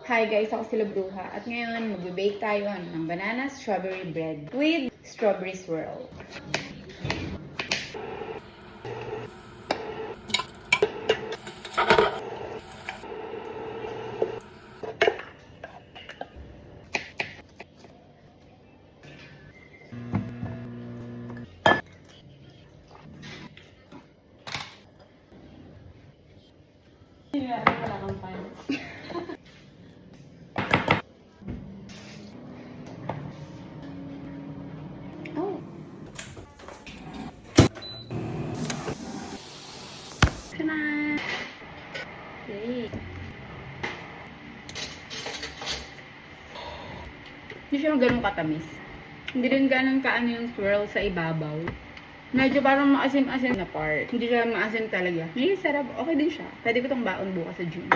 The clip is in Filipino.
Hi guys, ako si Bruja at ngayon magbe-bake tayo ng banana strawberry bread with strawberry swirl. Wala kang pants. Oh. Tana! Okay. Hindi siya ganun katamis. Hindi rin ganun kaano yung swirl sa ibabaw. Medyo parang maasim-asim na part. Hindi siya maasim talaga. Sarap. Okay din siya. Pwede ko itong baon bukas sa gym.